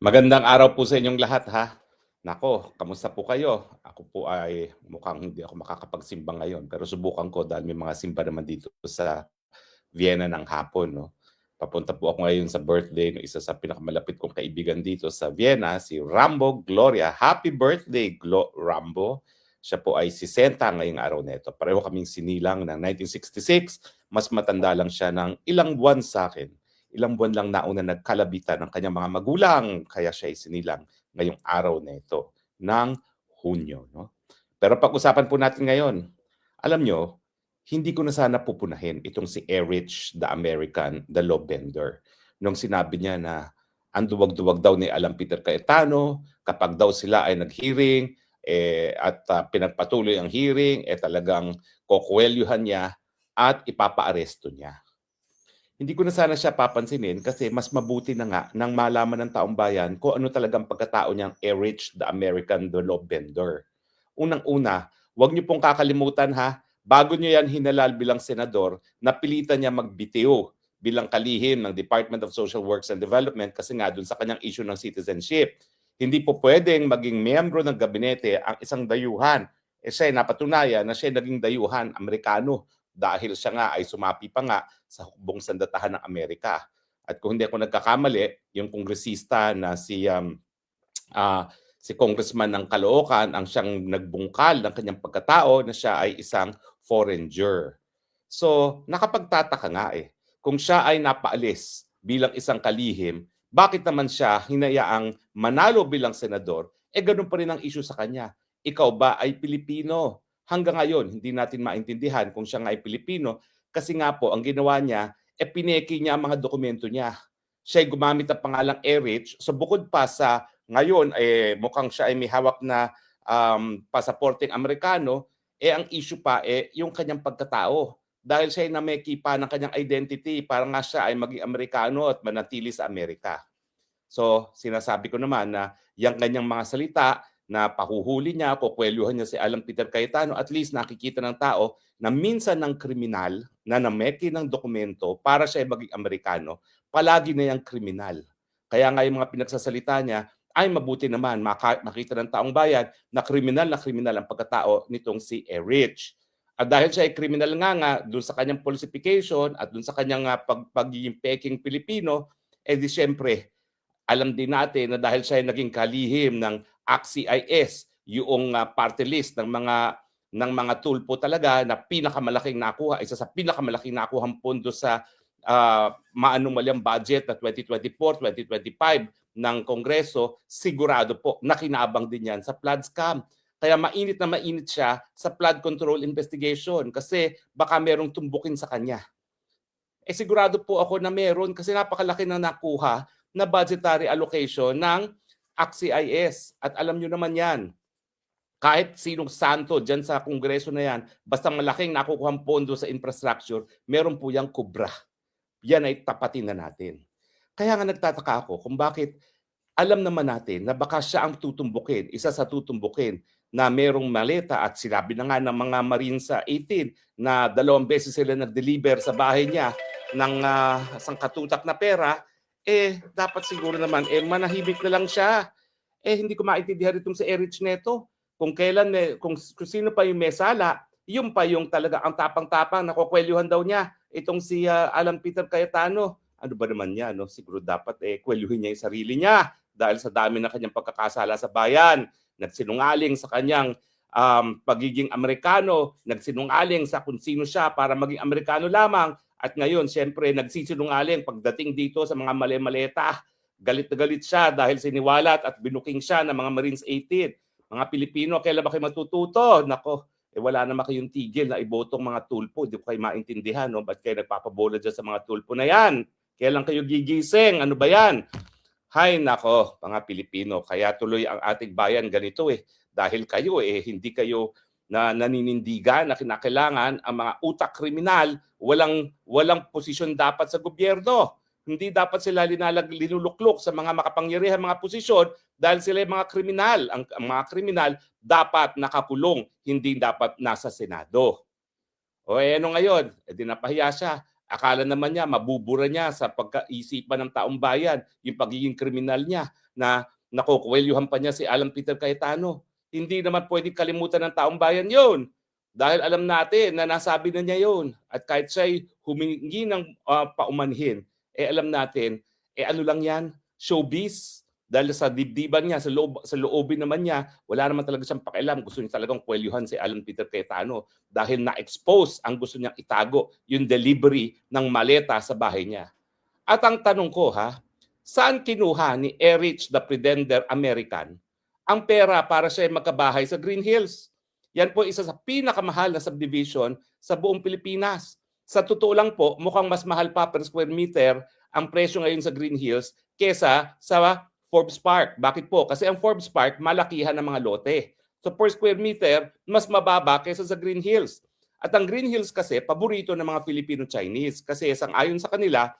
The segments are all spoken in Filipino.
Magandang araw po sa inyong lahat ha. Nako, kamusta po kayo? Ako po ay mukhang hindi ako makakapagsimba ngayon pero subukan ko dahil may mga simba naman dito sa Vienna ng hapon, no? Papunta po ako ngayon sa birthday ng isa sa pinakamalapit kong kaibigan dito sa Vienna, si Rambo Gloria. Happy birthday, Rambo! Siya po ay 60 ngayong araw nito. Pareho kaming sinilang ng 1966. Mas matanda lang siya ng ilang buwan sa akin. Ilang buwan lang nauna nagkalabitan ng kanyang mga magulang, kaya siya ay sinilang ngayong araw na ito ng Hunyo. No? Pero pag-usapan po natin ngayon, alam nyo, hindi ko na sana pupunahin itong si Erich the American, the law bender. Nung sinabi niya na ang duwag-duwag daw ni Alan Peter Cayetano, kapag daw sila ay nag-hearing at pinagpatuloy ang hearing, talagang kukwelyuhan niya at ipapaaresto niya. Hindi ko na sana siya papansinin kasi mas mabuti na nga nang malaman ng taong bayan kung ano talagang pagkatao niyang Erich the American, the law bender. Unang-una, huwag niyo pong kakalimutan ha, bago niyo yan hinalal bilang senador, napilitan niya magbitiw bilang kalihim ng Department of Social Works and Development kasi nga dun sa kanyang issue ng citizenship. Hindi po pwedeng maging miyembro ng gabinete ang isang dayuhan. Siya ay napatunayan na siya ay naging dayuhan Amerikano dahil siya nga ay sumapi pa nga sa hukbong sandatahan ng Amerika. At kung hindi ako nagkakamali, yung kongresista na si Congressman ng Caloocan ang siyang nagbungkal ng kanyang pagkatao na siya ay isang foreigner. So, nakapagtataka nga kung siya ay napaalis bilang isang kalihim, bakit naman siya hinayaang manalo bilang senador? Ganun pa rin ang issue sa kanya. Ikaw ba ay Pilipino? Hanggang ngayon, hindi natin maintindihan kung siya nga ay Pilipino kasi nga po, ang ginawa niya, pineki niya ang mga dokumento niya. Siya ay gumamit ng pangalang Erich. So bukod pa sa ngayon, mukhang siya ay may hawak na pasaporteng Amerikano, ang issue pa yung kanyang pagkatao. Dahil siya ay nameki pa ng kanyang identity para nga siya ay maging Amerikano at manatili sa Amerika. So, sinasabi ko naman na yung kanyang mga salita na pahuhuli niya, kukwelyuhan niya si Alan Peter Cayetano, at least nakikita ng tao na minsan ng kriminal na nameki ng dokumento para siya ay maging Amerikano, palagi na yung kriminal. Kaya nga yung mga pinagsasalita niya, ay mabuti naman makita ng taong bayan na kriminal ang pagkatao nitong si Erich. At dahil siya ay kriminal nga doon sa kanyang falsification at doon sa kanyang pagiging peking Pilipino, di siyempre, alam din natin na dahil siya ay naging kalihim ng ACT-CIS, yung party list ng mga tulpo talaga na pinakamalaking nakuha, isa sa pinakamalaking nakuhang pondo sa maanumalyang budget na 2024-2025 ng Kongreso, sigurado po nakinabang din yan sa flood scam. Kaya mainit na mainit siya sa flood control investigation kasi baka merong tumbukin sa kanya. Sigurado po ako na meron kasi napakalaki na nakuha na budgetary allocation ng ACT-CIS. At alam nyo naman yan, kahit sinong santo dyan sa kongreso na yan, basta malaking nakukuhang pondo sa infrastructure, meron po yung kubra. Yan ay tapatin na natin. Kaya nga nagtataka ako kung bakit alam naman natin na baka siya ang tutumbukin, isa sa tutumbukin na merong maleta at sinabi na nga ng mga Marines sa 18 na 2 beses sila nag-deliver sa bahay niya ng sangkatutak na pera, dapat siguro naman manahimik na lang siya. Hindi ko maintindihan itong si Erich Neto. Kung kailan, kung sino pa yung may sala, yung pa yung talaga ang tapang-tapang, nakukwelyuhan daw niya itong si Alan Peter Cayetano. Ano ba naman yan? No? Siguro dapat kwelyuhin niya yung sarili niya dahil sa dami ng kanyang pagkakasala sa bayan. Nagsinungaling sa kanyang pagiging Amerikano, nagsinungaling sa kung sino siya para maging Amerikano lamang. At ngayon, siyempre, nagsisinungaling pagdating dito sa mga mali-maleta. Galit na galit siya dahil siniwalat at binuking siya ng mga Marines 18. Mga Pilipino, kailan ba kayo matututo? Nako, wala naman kayong tigil na ibotong mga tulpo. Hindi ko kayo maintindihan. No? Ba't kayo nagpapabola dyan sa mga tulpo na yan? Kailan kayo gigising? Ano ba yan? Hay nako, mga Pilipino, kaya tuloy ang ating bayan ganito Dahil kayo hindi kayo na naninindigan na kinakailangan ang mga utak kriminal, walang posisyon dapat sa gobyerno. Hindi dapat sila linuluklok sa mga makapangyarihan mga posisyon dahil sila ay mga kriminal. Ang mga kriminal dapat nakakulong, hindi dapat nasa Senado. Ano ngayon? Di napahiya siya. Akala naman niya mabubura niya sa pagkaisipan ng taong bayan, yung pagiging kriminal niya na nakukwelyuhan pa niya si Alan Peter Cayetano. Hindi naman pwedeng kalimutan ng taong bayan yon. Dahil alam natin na nasabi na niya yon. At kahit siya'y humingi ng paumanhin, alam natin, ano lang yan? Showbiz. Dahil sa dibdiban niya, sa loobin naman niya, wala naman talaga siyang pakialam. Gusto niya talagang kwelyuhan si Alan Peter Cayetano dahil na-expose ang gusto niyang itago, yung delivery ng maleta sa bahay niya. At ang tanong ko saan kinuha ni Erich the Pretender American ang pera para siya magkabahay sa Green Hills? Yan po isa sa pinakamahal na subdivision sa buong Pilipinas. Sa totoo lang po, mukhang mas mahal pa per square meter ang presyo ngayon sa Green Hills kesa sa Forbes Park. Bakit po? Kasi ang Forbes Park, malakihan ng mga lote. So per square meter, mas mababa kaysa sa Green Hills. At ang Green Hills kasi, paborito ng mga Filipino-Chinese. Kasi sang-ayon sa kanila,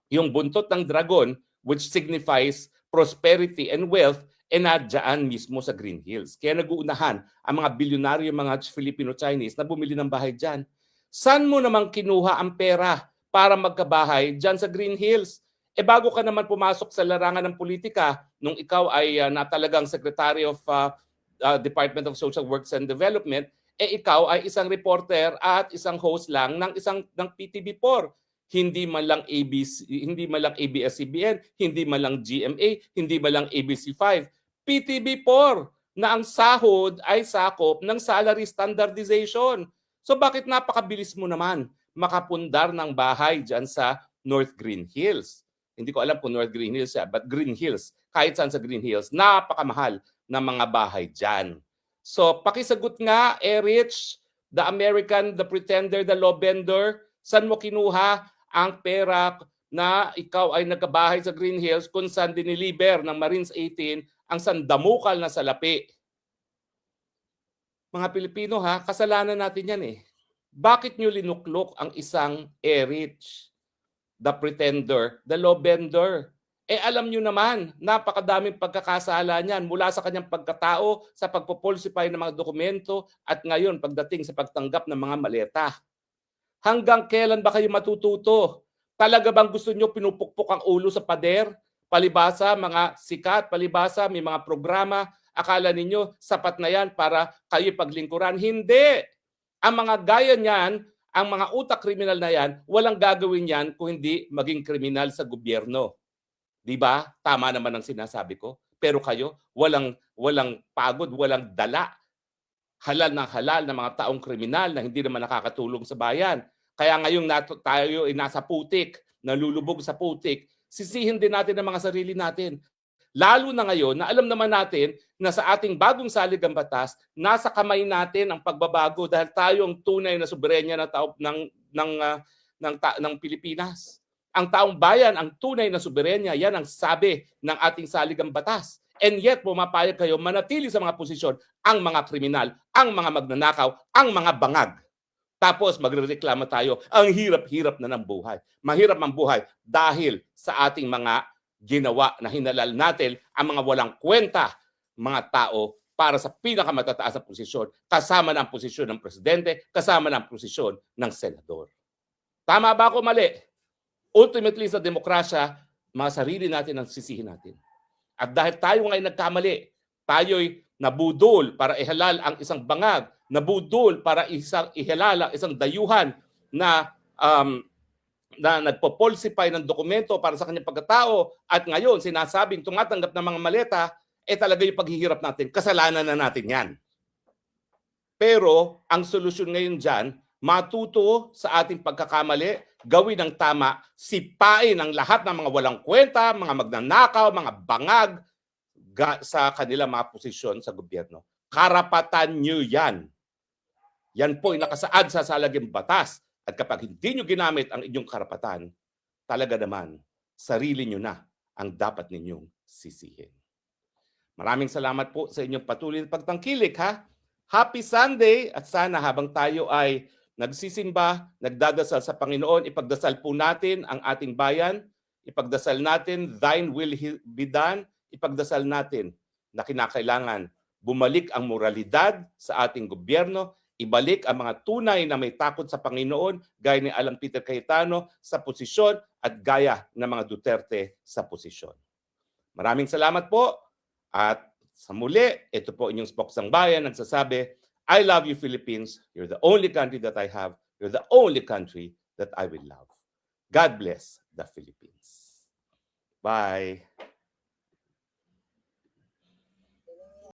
yung buntot ng dragon, which signifies prosperity and wealth, nadyan mismo sa Green Hills. Kaya nag-uunahan ang mga bilyonaryo, mga Filipino-Chinese na bumili ng bahay dyan. Saan mo naman kinuha ang pera para magkabahay dyan sa Green Hills? Bago ka naman pumasok sa larangan ng politika, nung ikaw ay natalagang Secretary of Department of Social Works and Development, ikaw ay isang reporter at isang host lang ng PTV4. Hindi man lang ABC, hindi man lang ABS-CBN, hindi man lang GMA, hindi man lang ABC5. PTV4 na ang sahod ay sakop ng salary standardization. So bakit napakabilis mo naman makapundar ng bahay dyan sa North Green Hills? Hindi ko alam kung North Green Hills but Green Hills, kahit saan sa Green Hills, napakamahal ng mga bahay dyan. So pakisagot nga, Erich, the American, the pretender, the law bender, saan mo kinuha ang pera na ikaw ay nagkabahay sa Green Hills kung saan diniliber ng Marines 18 ang sandamukal na salapi? Mga Pilipino kasalanan natin yan Bakit nyo linuklok ang isang Erich, the pretender, the law bender? Alam nyo naman, napakadaming pagkakasala niyan mula sa kanyang pagkatao, sa pagpopulsify ng mga dokumento, at ngayon pagdating sa pagtanggap ng mga maleta. Hanggang kailan ba kayo matututo? Talaga bang gusto nyo pinupukpok ang ulo sa pader? Palibasa, mga sikat, palibasa, may mga programa. Akala ninyo, sapat na yan para kayo paglingkuran? Hindi! Ang mga gaya niyan, ang mga utak kriminal na yan, walang gagawin yan kung hindi maging kriminal sa gobyerno. Diba? Tama naman ang sinasabi ko. Pero kayo, walang pagod, walang dala. Halal ng mga taong kriminal na hindi naman nakakatulong sa bayan. Kaya ngayong tayo ay nasa putik, nalulubog sa putik, sisihin din natin ang mga sarili natin. Lalo na ngayon na alam naman natin na sa ating bagong saligang batas, nasa kamay natin ang pagbabago dahil tayo ang tunay na soberenya ng Pilipinas. Ang taong bayan, ang tunay na soberenya, yan ang sabi ng ating saligang batas. And yet, pumapayag kayo manatili sa mga posisyon ang mga kriminal, ang mga magnanakaw, ang mga bangag. Tapos magrereklamo tayo, ang hirap-hirap na ng buhay. Mahirap ang buhay dahil sa ating mga ginawa na hinalal natin ang mga walang kwenta, mga tao para sa pinakamatataas na posisyon, kasama na ang posisyon ng presidente, kasama na ang posisyon ng senador. Tama ba ako mali? Ultimately sa demokrasya, mga sarili natin ang sisihin natin. At dahil tayo ngayon nagkamali, tayo'y nabudol para ihalal ang isang bangag, nabudol para ihalal ang isang dayuhan na nagpo-falsify ng dokumento para sa kanyang pagkatao at ngayon sinasabing tumatanggap ng mga maleta, talaga yung paghihirap natin. Kasalanan na natin yan. Pero ang solusyon ngayon dyan, matuto sa ating pagkakamali, gawin ng tama, sipain ang lahat ng mga walang kwenta, mga magnanakaw, mga bangag sa kanilang mga posisyon sa gobyerno. Karapatan nyo yan. Yan po ay nakasaad sa salagang batas. At kapag hindi nyo ginamit ang inyong karapatan, talaga naman, sarili nyo na ang dapat ninyong sisihin. Maraming salamat po sa inyong patuloy na pagtangkilik Happy Sunday at sana habang tayo ay nagsisimba, nagdadasal sa Panginoon, ipagdasal po natin ang ating bayan, ipagdasal natin, thine will be done, ipagdasal natin na kinakailangan bumalik ang moralidad sa ating gobyerno, ibalik ang mga tunay na may takot sa Panginoon gaya ni Alan Peter Cayetano sa posisyon at gaya ng mga Duterte sa posisyon. Maraming salamat po at sa muli, ito po inyong Spoksang Bayan nagsasabi, I love you Philippines, you're the only country that I have, you're the only country that I will love. God bless the Philippines. Bye.